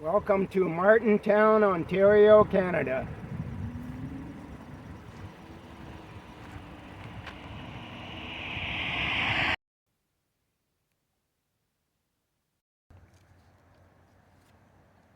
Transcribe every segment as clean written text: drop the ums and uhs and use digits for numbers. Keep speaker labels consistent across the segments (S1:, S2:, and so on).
S1: Welcome to Martintown, Ontario, Canada.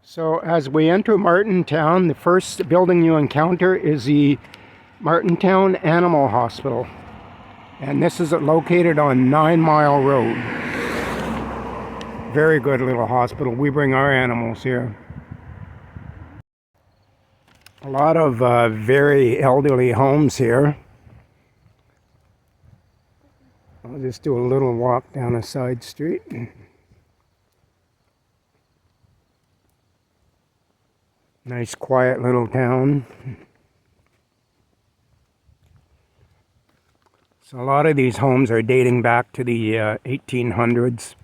S1: So as we enter Martintown, the first building you encounter is the Martintown Animal Hospital. And this is located on 9 Mile Road. Very good little hospital. We bring our animals here. A lot of very elderly homes here. I'll just do a little walk down a side street. Nice quiet little town. So a lot of these homes are dating back to the 1800s.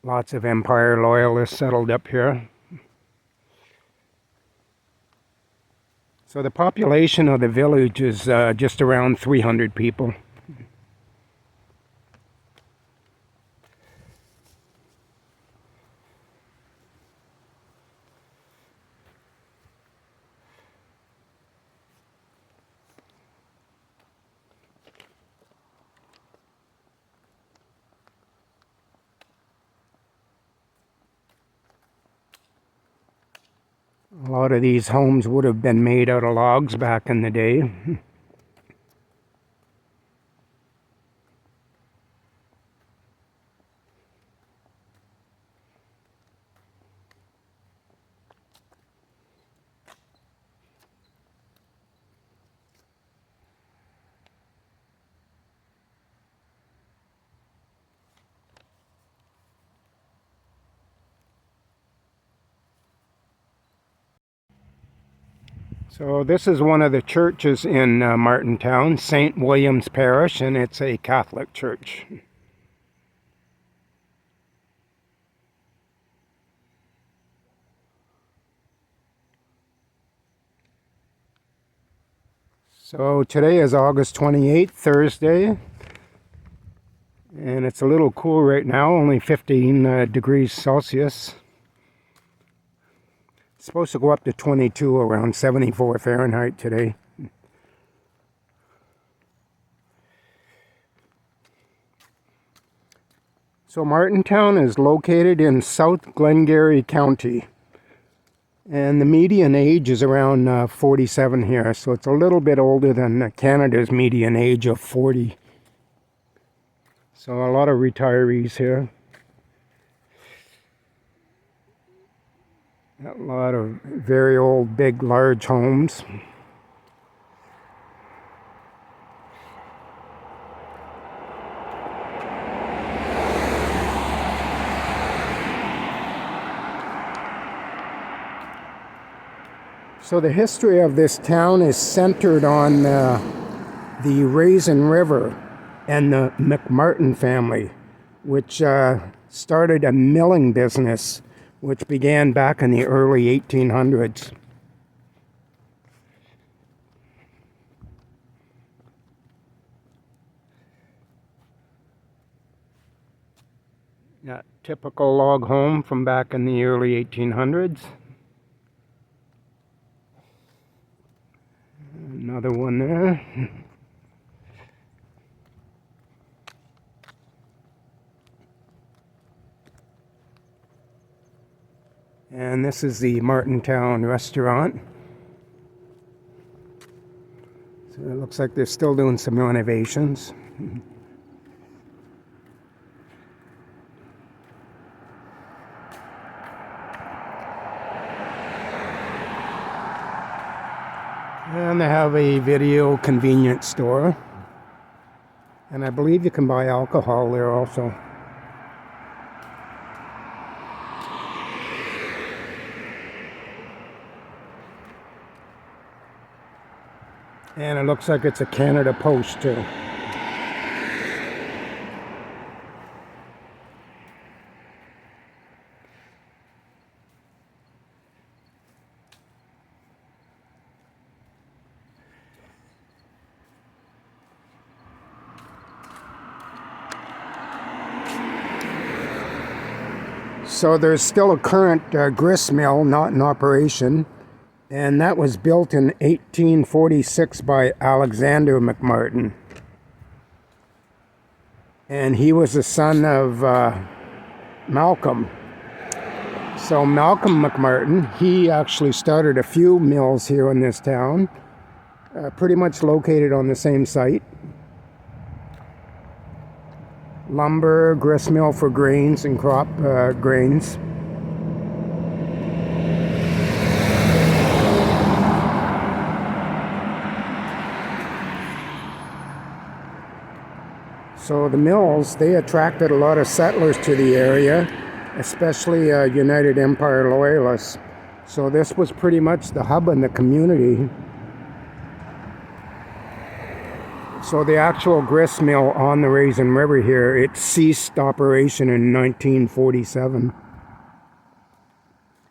S1: Lots of Empire loyalists settled up here. So the population of the village is just around 300 people. A lot of these homes would have been made out of logs back in the day. So this is one of the churches in Martintown, St. William's Parish, and it's a Catholic church. So today is August 28th, Thursday, and it's a little cool right now, only 15 degrees Celsius. It's supposed to go up to 22, around 74 Fahrenheit today. So Martintown is located in South Glengarry County, and the median age is around 47 here, so it's a little bit older than Canada's median age of 40. So a lot of retirees here. A lot of very old, big, large homes. So the history of this town is centered on the Raisin River and the McMartin family, which started a milling business which began back in the early 1800s. Yeah, typical log home from back in the early 1800s. Another one there. And this is the Martintown restaurant. So it looks like they're still doing some renovations. And they have a video convenience store. And I believe you can buy alcohol there also. And it looks like it's a Canada Post too. So there's still a current grist mill not in operation, and that was built in 1846 by Alexander McMartin. And he was the son of Malcolm. So Malcolm McMartin, he actually started a few mills here in this town, pretty much located on the same site. Lumber, grist mill for grains and crop grains. So the mills, they attracted a lot of settlers to the area, especially United Empire Loyalists. So this was pretty much the hub in the community. So the actual grist mill on the Raisin River here, it ceased operation in 1947.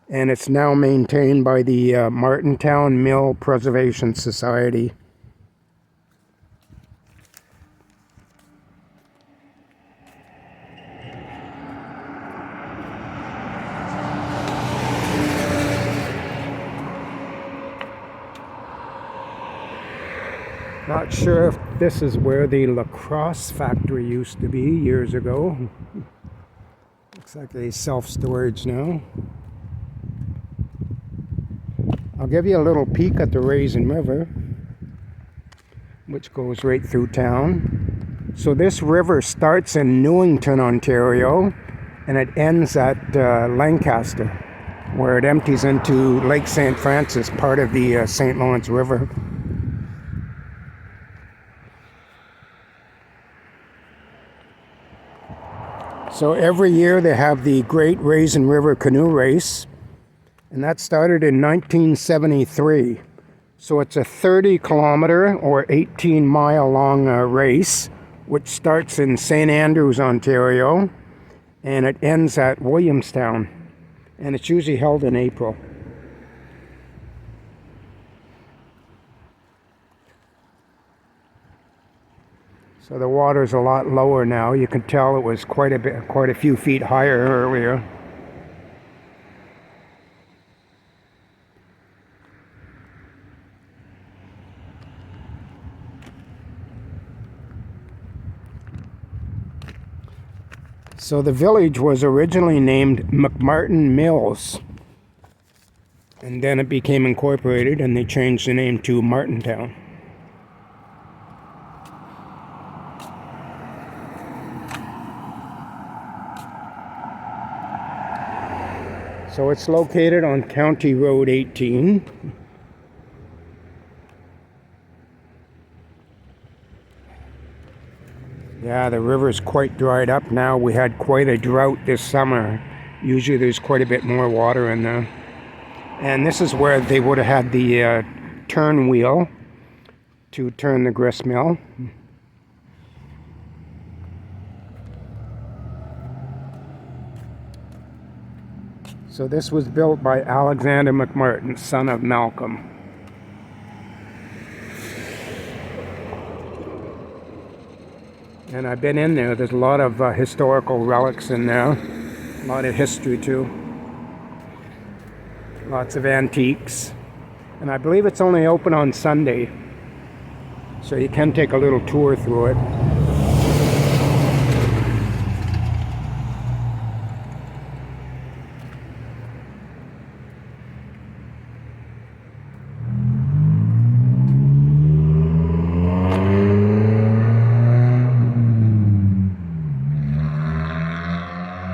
S1: And it's now maintained by the Martintown Mill Preservation Society. Not sure if this is where the lacrosse factory used to be years ago. Looks like a self-storage now. I'll give you a little peek at the Raisin River, which goes right through town. So this river starts in Newington, Ontario, and it ends at Lancaster, where it empties into Lake St. Francis, part of the St. Lawrence River. So every year they have the Great Raisin River Canoe Race, and that started in 1973. So it's a 30-kilometer or 18-mile long race, which starts in St. Andrews, Ontario, and it ends at Williamstown, and it's usually held in April. So the water's a lot lower now. You can tell it was quite a few feet higher earlier. So the village was originally named McMartin Mills, and then it became incorporated and they changed the name to Martintown. So it's located on County Road 18. Yeah, the river's quite dried up now. We had quite a drought this summer. Usually there's quite a bit more water in there. And this is where they would have had the turn wheel to turn the grist mill. So this was built by Alexander McMartin, son of Malcolm. And I've been in there. There's a lot of historical relics in there. A lot of history too. Lots of antiques. And I believe it's only open on Sunday. So you can take a little tour through it.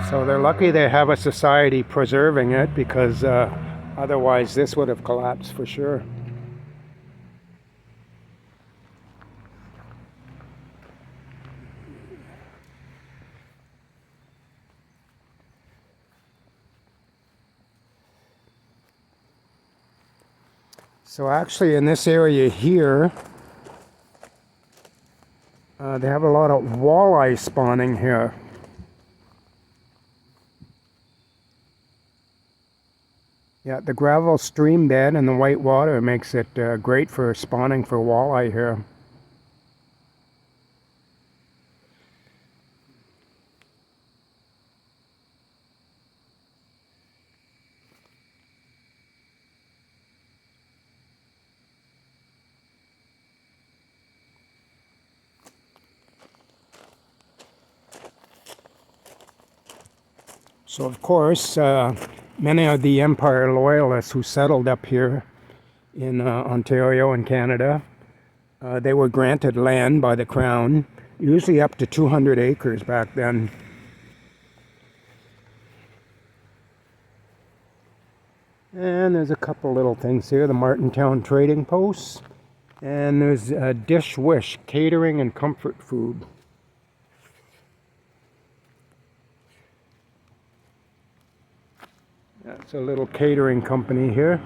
S1: So they're lucky they have a society preserving it, because otherwise this would have collapsed for sure. So actually in this area here, they have a lot of walleye spawning here. Yeah, the gravel stream bed and the white water makes it great for spawning for walleye here. So, of course, many of the Empire Loyalists who settled up here in Ontario and Canada, they were granted land by the Crown, usually up to 200 acres back then. And there's a couple little things here, the Martintown trading posts. And there's Dish Wish, catering and comfort food. That's a little catering company here.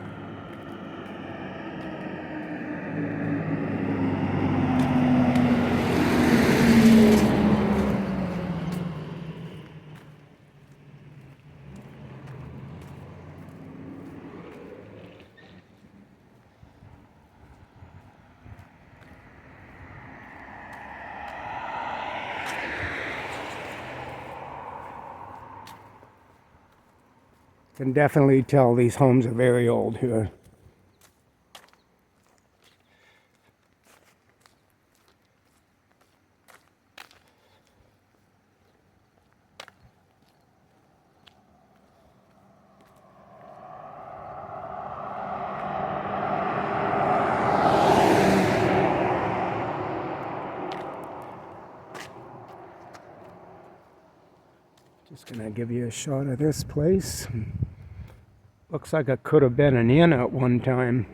S1: Can definitely tell these homes are very old here. Just gonna give you a shot of this place. Looks like it could have been an inn at one time.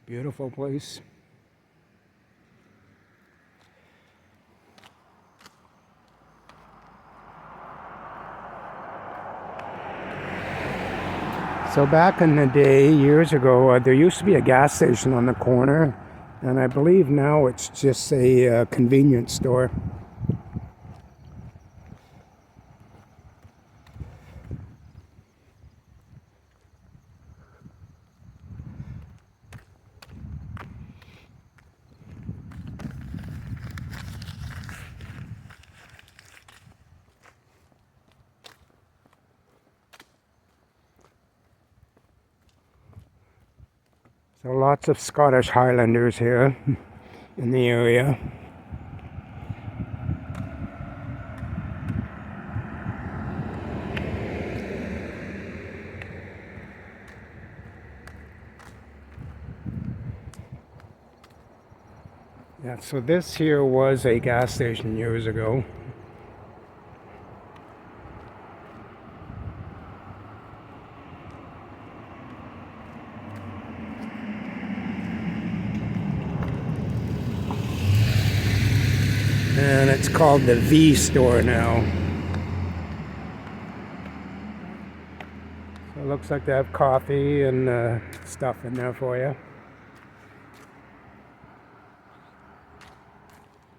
S1: Beautiful place. So back in the day, years ago, there used to be a gas station on the corner, and I believe now it's just a convenience store. So lots of Scottish Highlanders here in the area. Yeah, so this here was a gas station years ago. And it's called the V store now. So it looks like they have coffee and stuff in there for you.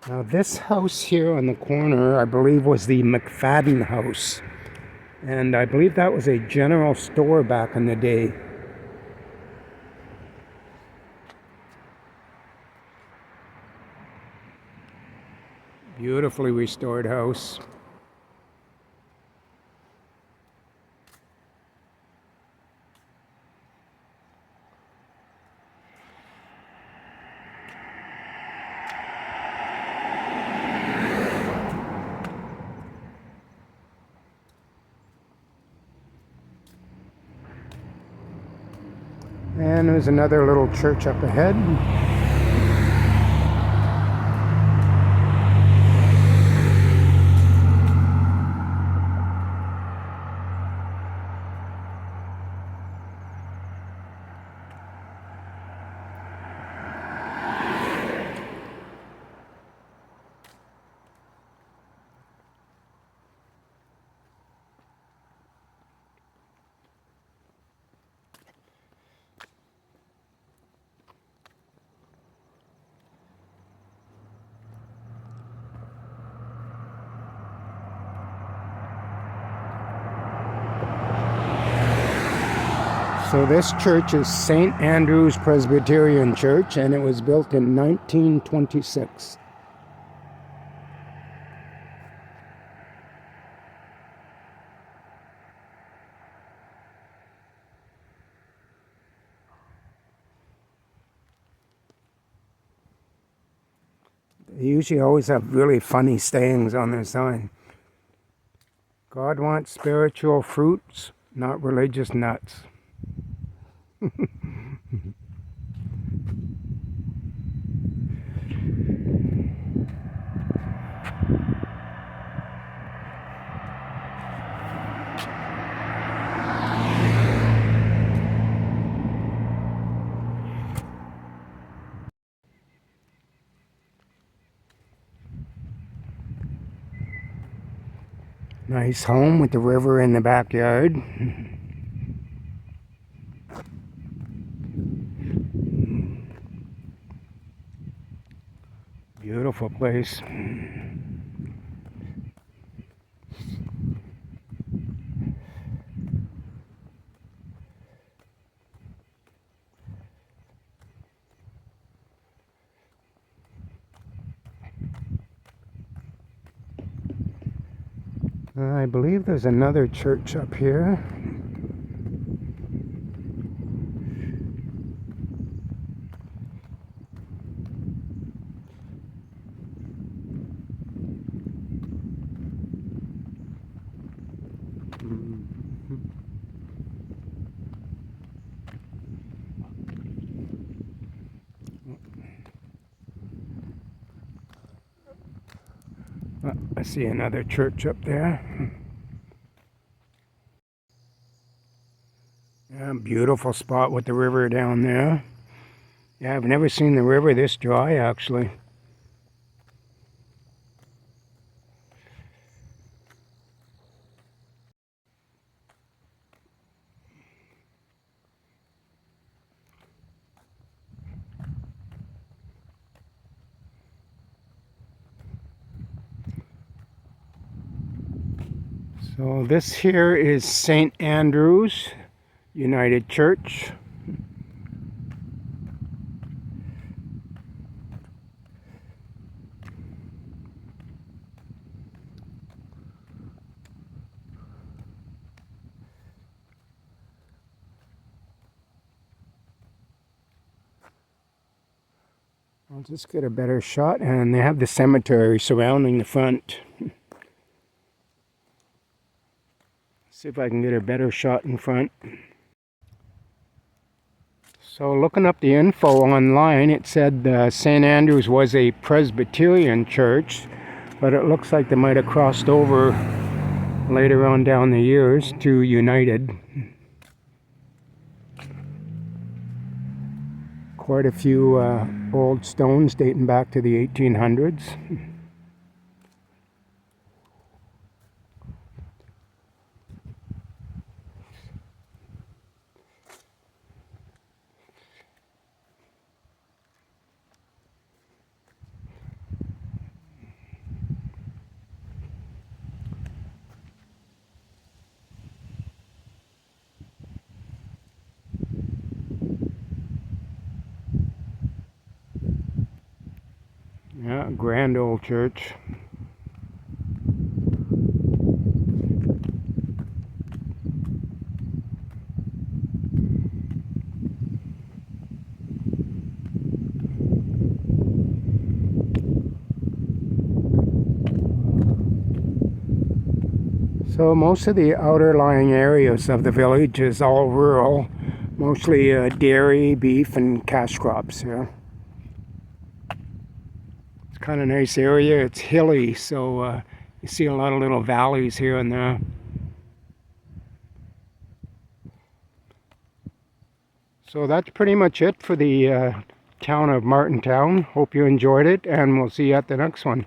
S1: Now this house here on the corner, I believe, was the McFadden house. And I believe that was a general store back in the day. Beautifully restored house. And there's another little church up ahead. So this church is St. Andrew's Presbyterian Church, and it was built in 1926. They usually always have really funny sayings on their sign. God wants spiritual fruits, not religious nuts. Nice home with the river in the backyard. Beautiful place. I believe there's another church up here. I see another church up there. Yeah, beautiful spot with the river down there. Yeah, I've never seen the river this dry, actually. So this here is St. Andrew's United Church. I'll just get a better shot, and they have the cemetery surrounding the front. See if I can get a better shot in front. So looking up the info online, it said St. Andrews was a Presbyterian church, but it looks like they might have crossed over later on down the years to United. Quite a few old stones dating back to the 1800s. Yeah, grand old church. So most of the outer lying areas of the village is all rural, mostly dairy, beef, and cash crops here. It's kind of a nice area. It's hilly, so you see a lot of little valleys here and there. So that's pretty much it for the town of Martintown. Hope you enjoyed it, and we'll see you at the next one.